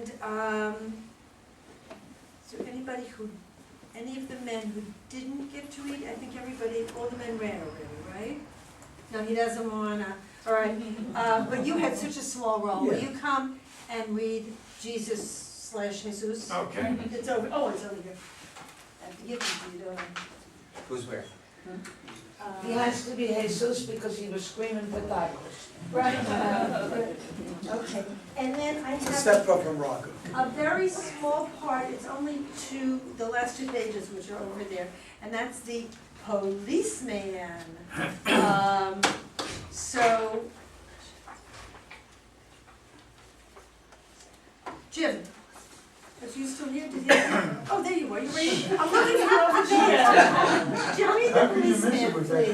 is there anybody any of the men who didn't get to read? I think all the men read already, right? No, he doesn't wanna, all right. But you had such a small role. Will you come and read Jesus/Jesus? Okay. It's over here. I have to give it to you, don't I? Who's where? He has to be Jesus because he was screaming for tacos. Right, okay, and then I It's a have step up from Rocco. a very small part, it's only the last 2 pages which are over there, and that's the policeman. So, Jim, are you still here? Oh, there you are, you're ready. I'm looking for you over there. Jim, read the policeman, please.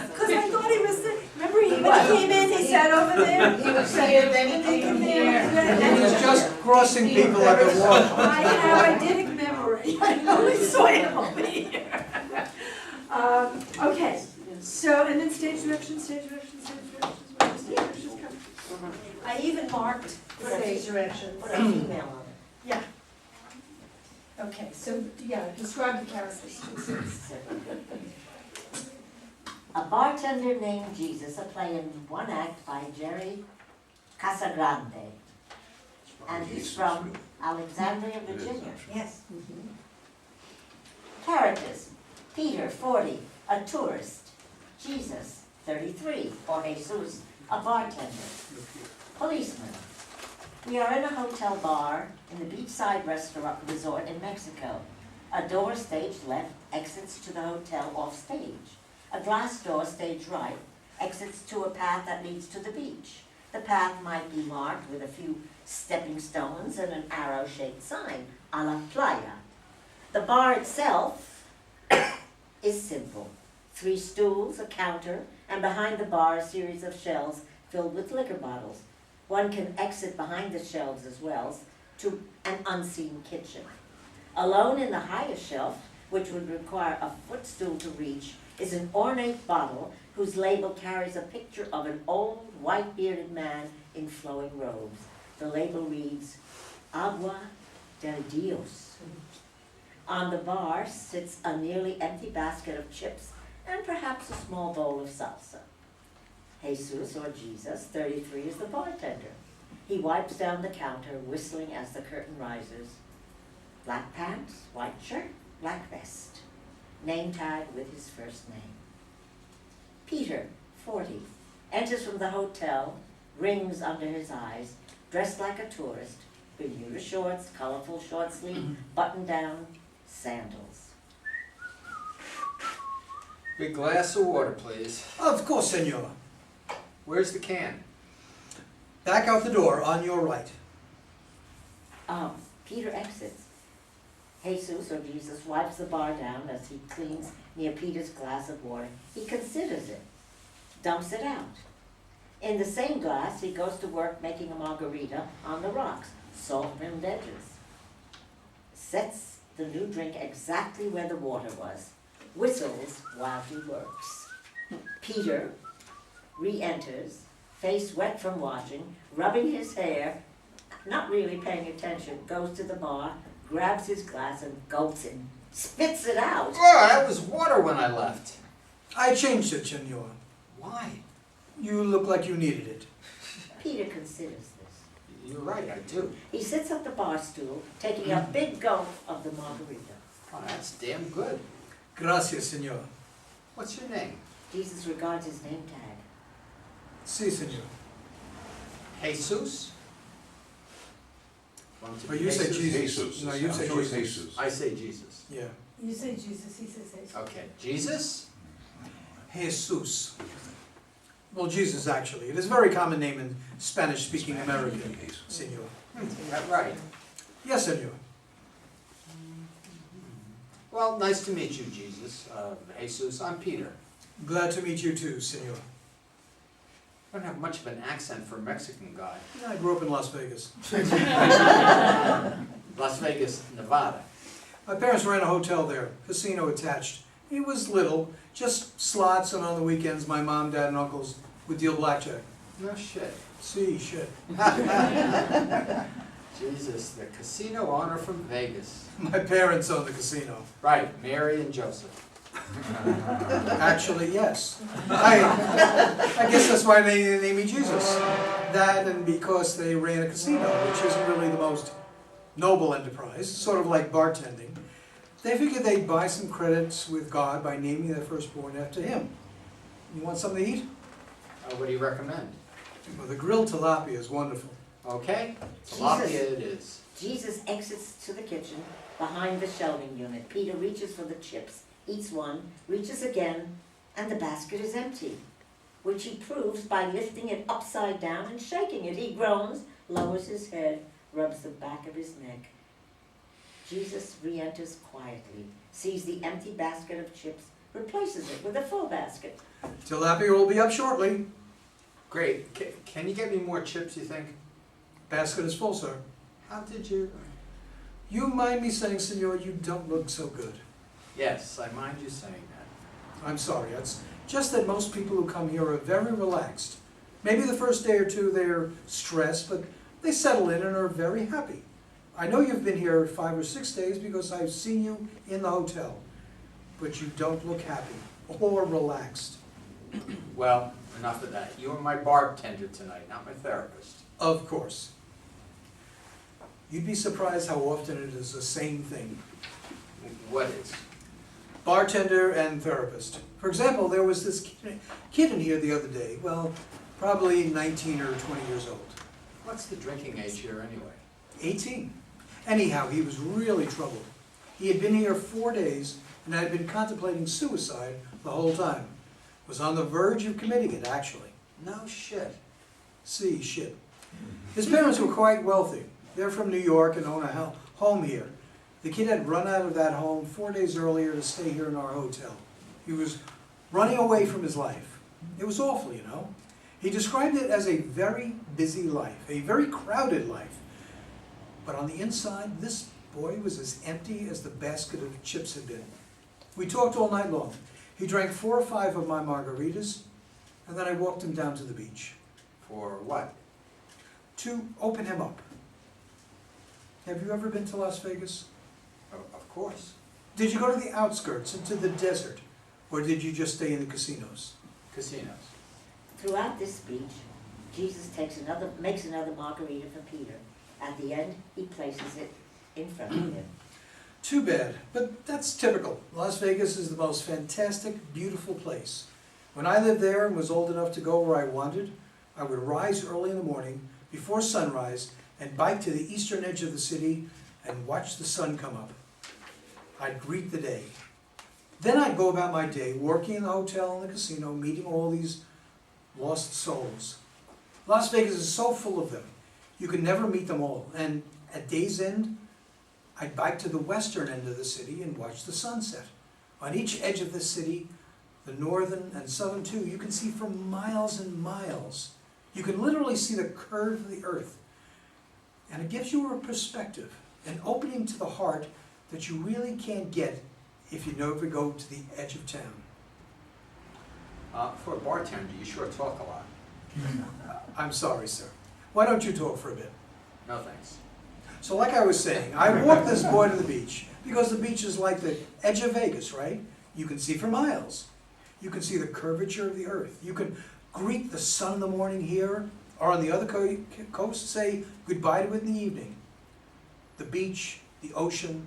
Because I thought he was, remember when he came in, he sat over there? He was saying, then he came here. He was just crossing people at the wall. I have eidetic memory, I always saw him over here. Okay, so, and then stage directions, where are the stage directions come? I even marked stage directions. Put a female on it. Yeah. Okay, so, describe the characters. A bartender named Jesus, a play in one act by Jerry Casagrande. And he's from Alexandria, Virginia. Yes. Characters: Peter, 40, a tourist. Jesus, 33, or Jesus, a bartender. Policeman: we are in a hotel bar in the beachside resort in Mexico. A door stage left exits to the hotel off stage. A glass door stage right exits to a path that leads to the beach. The path might be marked with a few stepping stones and an arrow-shaped sign, a la playa. The bar itself is simple. 3 stools, a counter, and behind the bar a series of shelves filled with liquor bottles. One can exit behind the shelves as well to an unseen kitchen. Alone in the highest shelf, which would require a footstool to reach, is an ornate bottle whose label carries a picture of an old, white-bearded man in flowing robes. The label reads, Agua del Dios. On the bar sits a nearly empty basket of chips and perhaps a small bowl of salsa. Jesus, or Jesus, 33, is the bartender. He wipes down the counter, whistling as the curtain rises. Black pants, white shirt, black vest. Name tag with his first name. Peter, 40, enters from the hotel, rings under his eyes, dressed like a tourist, Bermuda shorts, colorful short sleeve, button down, sandals. Big glass of water, please. Of course, senor. Where's the can? Back out the door on your right. Peter exits. Jesus, or Jesus, wipes the bar down as he cleans near Peter's glass of water. He considers it, dumps it out. In the same glass, he goes to work making a margarita on the rocks, salt-rimmed edges. Sets the new drink exactly where the water was. Whistles while he works. Peter re-enters, face wet from washing, rubbing his hair, not really paying attention, goes to the bar, grabs his glass and gulps it, spits it out. Oh, that was water when I left. I changed it, senor. Why? You look like you needed it. Peter considers this. You're right, I do. He sits at the bar stool, taking a big gulp of the margarita. Oh, that's damn good. Gracias, senor. What's your name? Jesus regards his name tag. Si, senor. Jesus? Want to But be you say Jesus? Jesus. No, you say Jesus. I say Jesus. Yeah. You say Jesus, he says Jesus. Okay, Jesus? Jesus. Well, Jesus, actually. It is a very common name in Spanish-speaking American, senor. That right. Yes, senor. Well, nice to meet you, Jesus. Jesus, I'm Peter. Glad to meet you too, senor. I don't have much of an accent for a Mexican guy. I grew up in Las Vegas. Las Vegas, Nevada. My parents ran a hotel there, casino attached. It was little, just slots, and on the weekends my mom, dad, and uncles would deal blackjack. No shit. See, shit. Jesus, the casino owner from Vegas. My parents own the casino. Right, Mary and Joseph. Actually, yes. I guess that's why they named me Jesus. That and because they ran a casino, which isn't really the most noble enterprise, sort of like bartending. They figured they'd buy some credits with God by naming their firstborn after him. You want something to eat? What do you recommend? Well, the grilled tilapia is wonderful. Okay, tilapia it is. Jesus exits to the kitchen behind the shelving unit. Peter reaches for the chips, eats one, reaches again, and the basket is empty, which he proves by lifting it upside down and shaking it. He groans, lowers his head, rubs the back of his neck. Jesus re-enters quietly, sees the empty basket of chips, replaces it with a full basket. Tilapia will be up shortly. Great. Can you get me more chips, you think? Basket is full, sir. How did you? You mind me saying, senor, you don't look so good. Yes, I mind you saying that. I'm sorry, it's just that most people who come here are very relaxed. Maybe the first day or two they're stressed, but they settle in and are very happy. I know you've been here 5 or 6 days because I've seen you in the hotel, but you don't look happy or relaxed. Well, enough of that. You were my bartender tonight, not my therapist. Of course. You'd be surprised how often it is the same thing. What is? Bartender and therapist. For example, there was this kid in here the other day, well, probably 19 or 20 years old. What's the drinking age here anyway? 18. Anyhow, he was really troubled. He had been here 4 days and had been contemplating suicide the whole time. Was on the verge of committing it, actually. No shit. See, shit. His parents were quite wealthy. They're from New York and own a home here. The kid had run out of that home 4 days earlier to stay here in our hotel. He was running away from his life. It was awful, you know. He described it as a very busy life, a very crowded life. But on the inside, this boy was as empty as the basket of chips had been. We talked all night long. He drank 4 or 5 of my margaritas, and then I walked him down to the beach. For what? To open him up. Have you ever been to Las Vegas? Of course. Did you go to the outskirts, into the desert, or did you just stay in the casinos? Casinos. Throughout this speech, Jesus makes another margarita for Peter. At the end, he places it in front of him. Too bad, but that's typical. Las Vegas is the most fantastic, beautiful place. When I lived there and was old enough to go where I wanted, I would rise early in the morning, before sunrise, and bike to the eastern edge of the city and watch the sun come up. I'd greet the day. Then I'd go about my day, working in the hotel and the casino, meeting all these lost souls. Las Vegas is so full of them. You can never meet them all. And at day's end, I'd bike to the western end of the city and watch the sunset. On each edge of the city, the northern and southern too, you can see for miles and miles. You can literally see the curve of the earth. And it gives you a perspective, an opening to the heart that you really can't get if you never go to the edge of town. For a bartender, you sure talk a lot. I'm sorry, sir. Why don't you talk for a bit? No thanks. So like I was saying, I walked this boy to the beach, because the beach is like the edge of Vegas, right? You can see for miles. You can see the curvature of the earth. You can greet the sun in the morning here, or on the other coast, say goodbye to it in the evening. The beach, the ocean,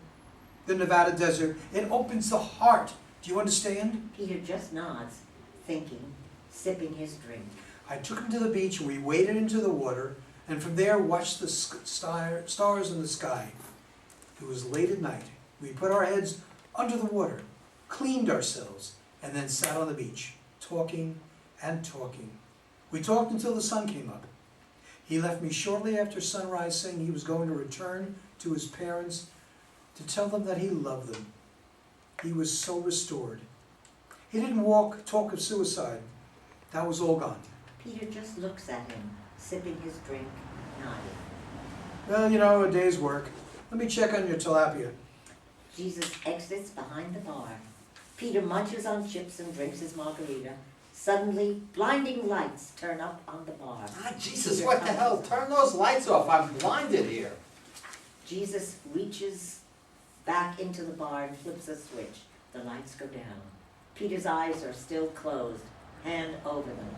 the Nevada desert, it opens the heart. Do you understand? Peter just nods, thinking, sipping his drink. I took him to the beach and we waded into the water, and from there watched the stars in the sky. It was late at night. We put our heads under the water, cleaned ourselves, and then sat on the beach, talking and talking. We talked until the sun came up. He left me shortly after sunrise, saying he was going to return to his parents to tell them that he loved them. He was so restored. He didn't talk of suicide. That was all gone. Peter just looks at him, sipping his drink, nodding. Well, you know, a day's work. Let me check on your tilapia. Jesus exits behind the bar. Peter munches on chips and drinks his margarita, Suddenly, blinding lights turn up on the bar. Ah, Jesus, what the hell? Turn those lights off. I'm blinded here. Jesus reaches back into the bar and flips a switch. The lights go down. Peter's eyes are still closed, hand over them.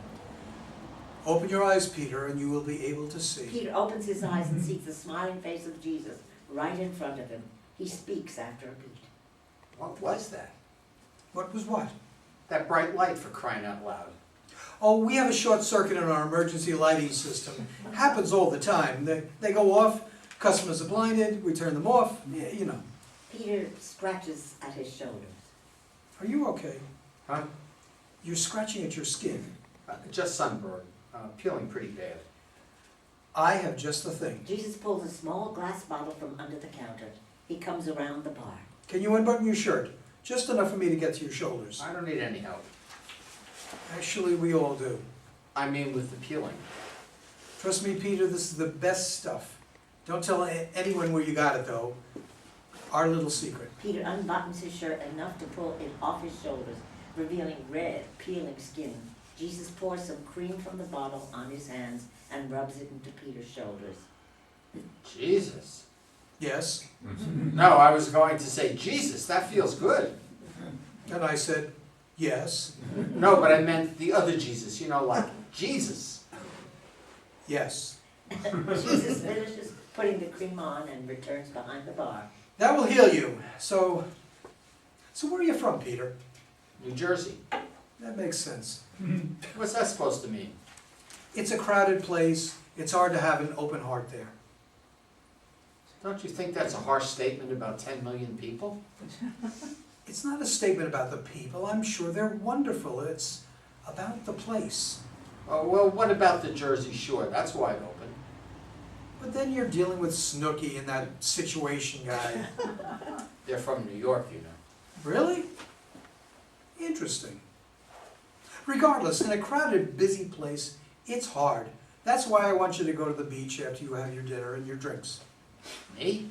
Open your eyes, Peter, and you will be able to see. Peter opens his eyes and sees the smiling face of Jesus right in front of him. He speaks after a beat. What was that? What was what? That bright light, for crying out loud. Oh, we have a short circuit in our emergency lighting system. Happens all the time. They go off, customers are blinded, we turn them off, yeah, you know. Peter scratches at his shoulders. Are you okay? Huh? You're scratching at your skin. Just sunburn. Peeling pretty bad. I have just the thing. Jesus pulls a small glass bottle from under the counter. He comes around the bar. Can you unbutton your shirt? Just enough for me to get to your shoulders. I don't need any help. Actually, we all do. I mean with the peeling. Trust me, Peter, this is the best stuff. Don't tell anyone where you got it, though. Our little secret. Peter unbuttons his shirt enough to pull it off his shoulders, revealing red, peeling skin. Jesus pours some cream from the bottle on his hands and rubs it into Peter's shoulders. Jesus. Yes? No, I was going to say, Jesus, that feels good. And I said, yes. No, but I meant the other Jesus, you know, like Jesus. Yes. Jesus finishes putting the cream on and returns behind the bar. That will heal you. So where are you from, Peter? New Jersey. That makes sense. What's that supposed to mean? It's a crowded place. It's hard to have an open heart there. Don't you think that's a harsh statement about 10 million people? It's not a statement about the people. I'm sure they're wonderful. It's about the place. Oh, well, what about the Jersey Shore? That's wide open. But then you're dealing with Snooky and that situation guy. They're from New York, you know. Really? Interesting. Regardless, in a crowded, busy place, it's hard. That's why I want you to go to the beach after you have your dinner and your drinks. Me?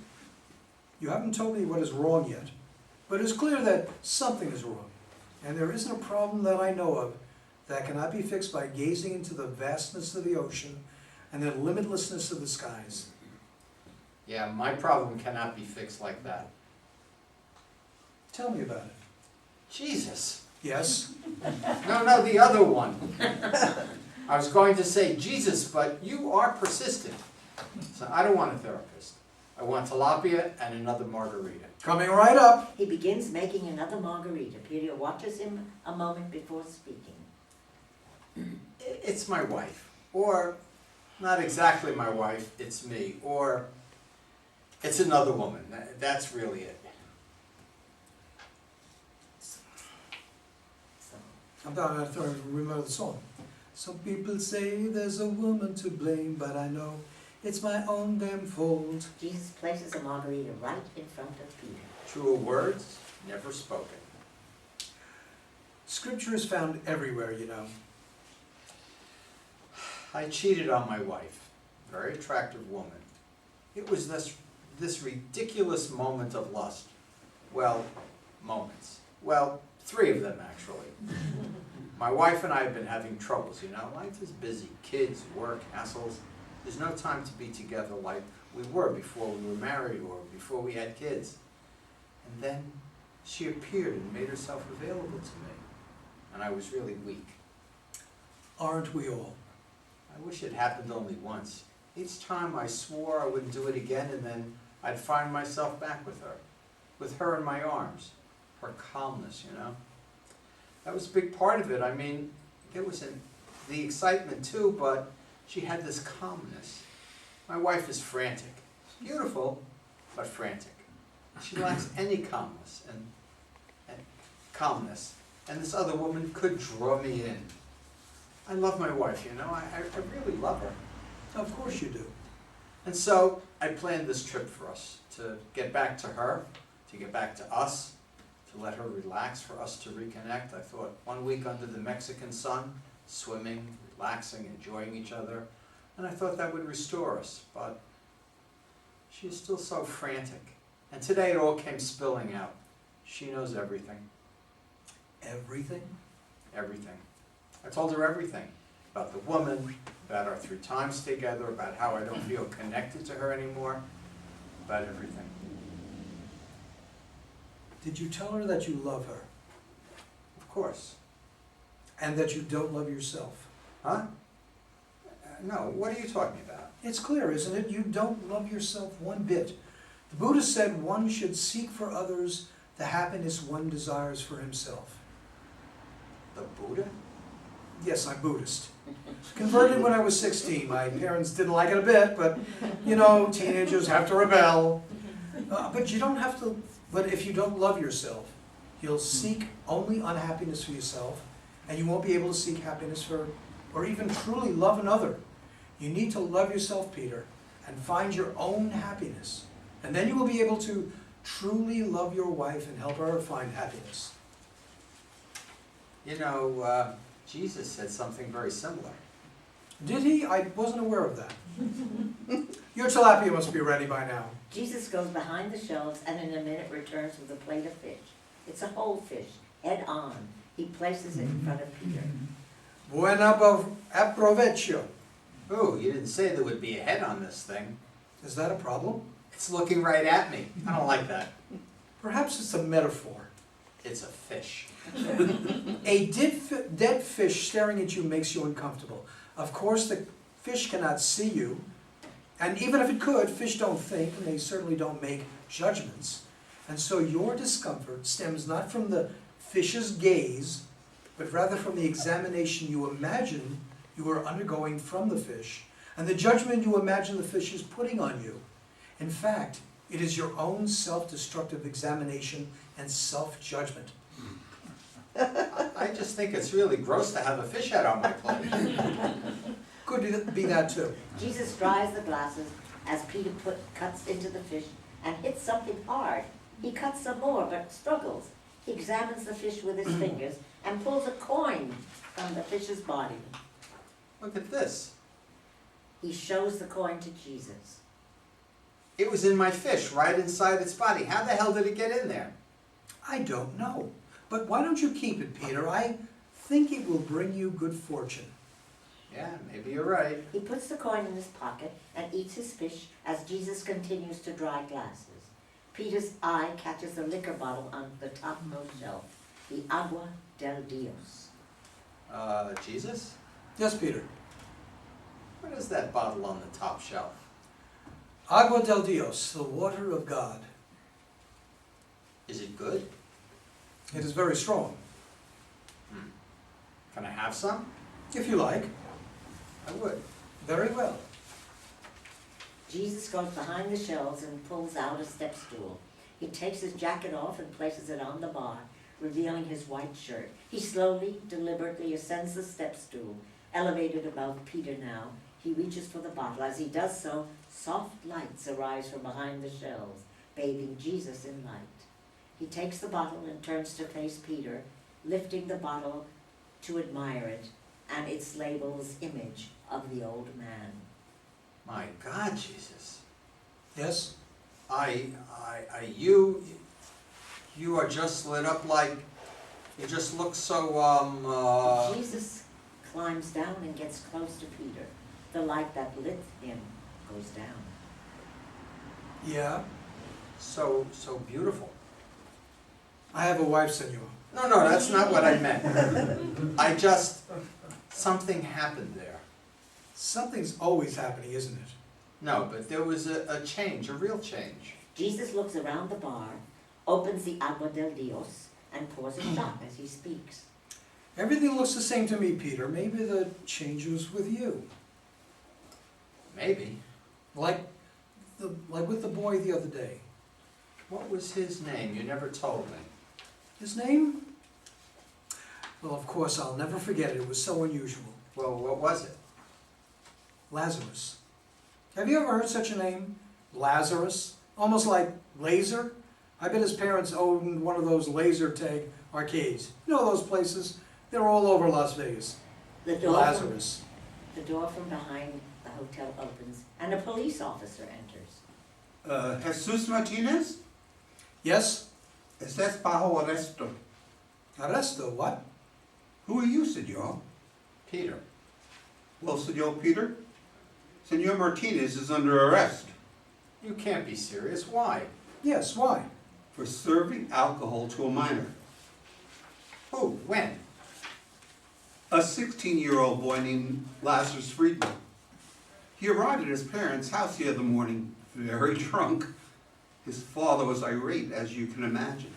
You haven't told me what is wrong yet, but it's clear that something is wrong. And there isn't a problem that I know of that cannot be fixed by gazing into the vastness of the ocean and the limitlessness of the skies. Yeah, my problem cannot be fixed like that. Tell me about it. Jesus. Yes? No, the other one. I was going to say Jesus, but you are persistent. So I don't want a therapist. I want tilapia and another margarita. Coming right up. He begins making another margarita. Peter watches him a moment before speaking. It's my wife. Or, not exactly my wife, it's me. Or, it's another woman. That's really it. I'm not going to remember the song. Some people say there's a woman to blame, but I know it's my own damn fault. Jesus places a margarita right in front of Peter. Truer words, never spoken. Scripture is found everywhere, you know. I cheated on my wife, very attractive woman. It was this ridiculous moment of lust. Well, moments. Well, 3 of them actually. My wife and I have been having troubles, you know. Life is busy. Kids, work, hassles. There's no time to be together like we were before we were married or before we had kids. And then she appeared and made herself available to me. And I was really weak. Aren't we all? I wish it happened only once. Each time I swore I wouldn't do it again, and then I'd find myself back with her in my arms. Her calmness, you know. That was a big part of it. I mean, it was the excitement too, but she had this calmness. My wife is frantic. Beautiful, but frantic. She lacks any calmness and calmness. And this other woman could draw me in. I love my wife, you know. I really love her. Of course you do. And so I planned this trip for us, to get back to her, to get back to us, to let her relax, for us to reconnect. I thought 1 week under the Mexican sun, swimming, relaxing, enjoying each other, and I thought that would restore us, but she is still so frantic. And today it all came spilling out. She knows everything. Everything? Everything. I told her everything, about the woman, about our 3 times together, about how I don't feel connected to her anymore, about everything. Did you tell her that you love her Of course. and that you don't love yourself? Huh? No, what are you talking about? It's clear, isn't it? You don't love yourself one bit. The Buddha said one should seek for others the happiness one desires for himself. The Buddha? Yes, I'm Buddhist. Converted when I was 16. My parents didn't like it a bit, but you know, teenagers have to rebel. But you don't have to, but if you don't love yourself, you'll seek only unhappiness for yourself, and you won't be able to seek happiness for, or even truly love another. You need to love yourself, Peter, and find your own happiness. And then you will be able to truly love your wife and help her find happiness. You know, Jesus said something very similar. Did he? I wasn't aware of that. Your tilapia must be ready by now. Jesus goes behind the shelves and in a minute returns with a plate of fish. It's a whole fish, head on. He places it in front of Peter. Buen approvecho. Ooh, you didn't say there would be a head on this thing. Is that a problem? It's looking right at me. I don't like that. Perhaps it's a metaphor. It's a fish. A dead fish staring at you makes you uncomfortable. Of course, the fish cannot see you. And even if it could, fish don't think, and they certainly don't make judgments. And so your discomfort stems not from the fish's gaze, but rather from the examination you imagine you are undergoing from the fish, and the judgment you imagine the fish is putting on you. In fact, it is your own self-destructive examination and self-judgment. I just think it's really gross to have a fish head on my plate. Could be that too. Jesus dries the glasses as Peter cuts into the fish and hits something hard. He cuts some more, but struggles. He examines the fish with his fingers and pulls a coin from the fish's body. Look at this. He shows the coin to Jesus. It was in my fish, right inside its body. How the hell did it get in there? I don't know. But why don't you keep it, Peter? I think it will bring you good fortune. Yeah, maybe you're right. He puts the coin in his pocket and eats his fish as Jesus continues to dry glasses. Peter's eye catches the liquor bottle on the topmost shelf, the Agua del Dios. Jesus? Yes, Peter. What is that bottle on the top shelf? Agua del Dios, the water of God. Is it good? It is very strong. Can I have some? If you like. I would. Very well. Jesus goes behind the shelves and pulls out a step stool. He takes his jacket off and places it on the bar, revealing his white shirt. He slowly, deliberately ascends the step stool, elevated above Peter now. He reaches for the bottle. As he does so, soft lights arise from behind the shelves, bathing Jesus in light. He takes the bottle and turns to face Peter, lifting the bottle to admire it and its label's image of the old man. My God, Jesus. Yes? You are just lit up like, you just look so, Jesus climbs down and gets close to Peter. The light that lit him goes down. Yeah? so beautiful. I have a wife, senor. No, that's not what I meant. Something happened there. Something's always happening, isn't it? No, but there was a change, a real change. Jesus looks around the bar, opens the Agua del Dios, and pours a shot as he speaks. Everything looks the same to me, Peter. Maybe the change was with you. Maybe. Like with the boy the other day. What was his name? You never told me. His name? Well, of course, I'll never forget it. It was so unusual. Well, what was it? Lazarus. Have you ever heard such a name? Lazarus? Almost like laser? I bet his parents owned one of those laser tag arcades. You know those places? They're all over Las Vegas. The door Lazarus. the door from behind the hotel opens, and a police officer enters. Jesus Martinez, Yes? estás bajo arresto. Arresto, what? Who are you, senor? Peter. Well, Senor Peter, Senor Martinez is under arrest You can't be serious. Why? Yes, why? for serving alcohol to a minor. Who? When? A 16-year-old boy named Lazarus Friedman. He arrived at his parents' house the other morning, very drunk. His father was irate, as you can imagine,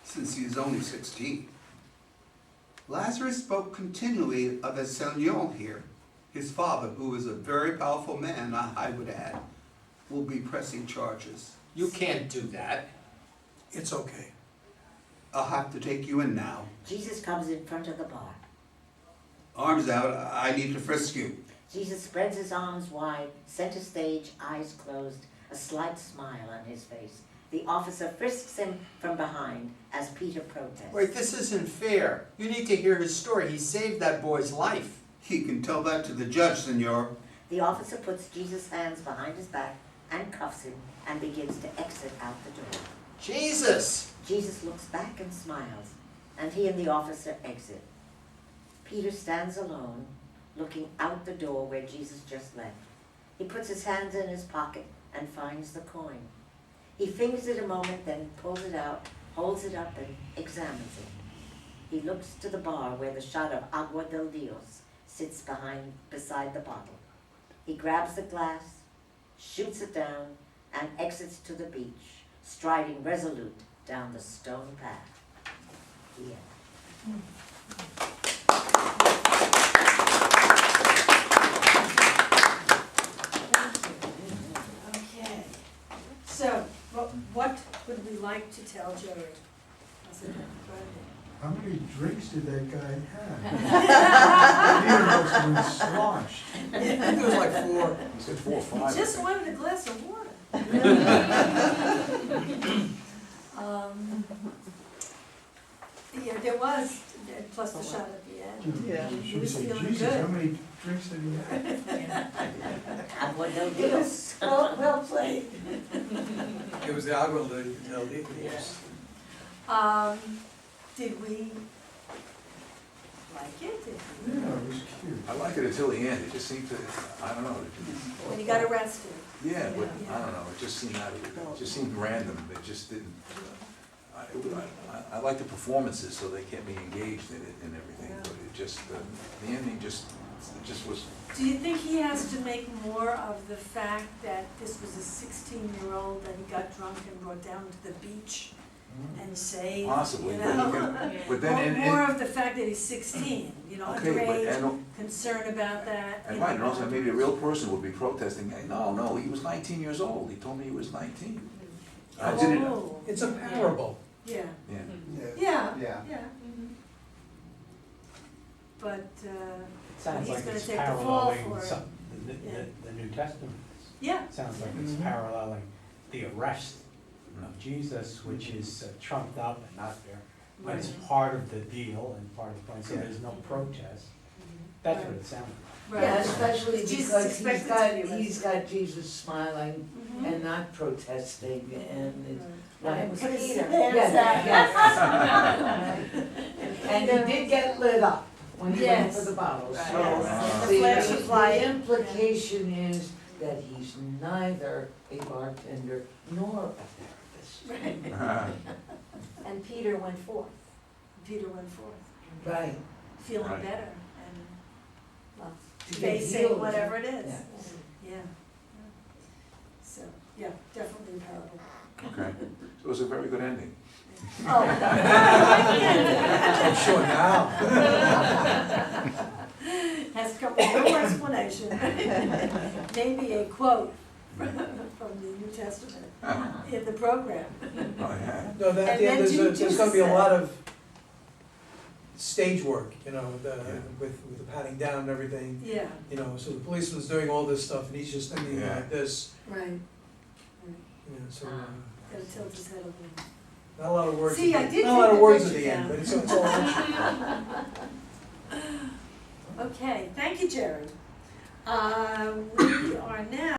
since he is only 16. Lazarus spoke continually of a Senor here. His father, who is a very powerful man, I would add, will be pressing charges. You can't do that. It's okay. I'll have to take you in now. Jesus comes in front of the bar. Arms out, I need to frisk you. Jesus spreads his arms wide, center stage, eyes closed, a slight smile on his face. The officer frisks him from behind as Peter protests. Wait, this isn't fair. You need to hear his story. He saved that boy's life. He can tell that to the judge, Senor. The officer puts Jesus' hands behind his back and cuffs him and begins to exit out the door. Jesus! Jesus looks back and smiles, and he and the officer exit. Peter stands alone, looking out the door where Jesus just left. He puts his hands in his pocket and finds the coin. He fingers it a moment, then pulls it out, holds it up, and examines it. He looks to the bar where the shot of Agua del Dios sits beside the bottle. He grabs the glass, shoots it down, and exits to the beach, striding resolute down the stone path. The end. Okay, so, what would we like to tell Jerry? How's it going? How many drinks did that guy have? Peter must have been sloshed. I think it was like 4. He said 4 or He 5. just wanted a glass of water. Yeah, there was, plus the shot at the end. Yeah. He Should was say, feeling Jesus, good. how many drinks did he have? Agua del Dios. Well played. It was the Agua del Dios. Did we like it? Yeah, it was cute. I like it until the end. It just seemed to, I don't know. When he got arrested? Yeah, but I don't know. It just seemed out of it. It just seemed random. It just didn't. I like the performances, so they kept me engaged in it and everything. But it just, the ending just was. Do you think he has to make more of the fact that this was a 16-year-old that he got drunk and brought down to the beach and saved? Possibly, you but know? you can, but then More of the fact that he's 16, okay, but underage, concern about that. and right, and also maybe a real person would be protesting. Hey, no, he was 19 years old. He told me he was 19. I didn't. Oh, It's a parable. yeah, Yeah. yeah, Yeah. yeah. But, Sounds he's like gonna it's take the fall paralleling for it. some, Yeah. the New Testament. yeah, Sounds like it's paralleling the arrest of Jesus, which is trumped up and not there. But it's part of the deal and part of the point, so there's no protest. That's what it sounded like. Yeah, right. especially Jesus because expected to be he's got Jesus smiling Mhm. and not protesting and Right. it's. Put his Peter. hands Yes, out. yes. And he did get lit up when he went Yes. for the bottle, Right. so. Yes. The- The flash of light. The implication is that he's neither a bartender nor a therapist. And Peter went forth. Peter went forth, Right. feeling Right. better and Well, To get facing healed. whatever it is. Yeah. Yeah. So, yeah, definitely a parable. Okay. So it was a very good ending. Oh. I'm sure now. Has to come with no explanation. Maybe a quote from the New Testament in the program. Oh, yeah. No, at the And end, then there's gonna be a Jesus lot said- of stage work, with the patting down and everything. Yeah, So the policeman's doing all this stuff and he's just standing there Yeah. like this, right. so, Gotta tilt his head a little. not a lot of words. See, I did Not a lot take of the words at picture the end, down. but it's all action. Okay, thank you, Jerry. We are now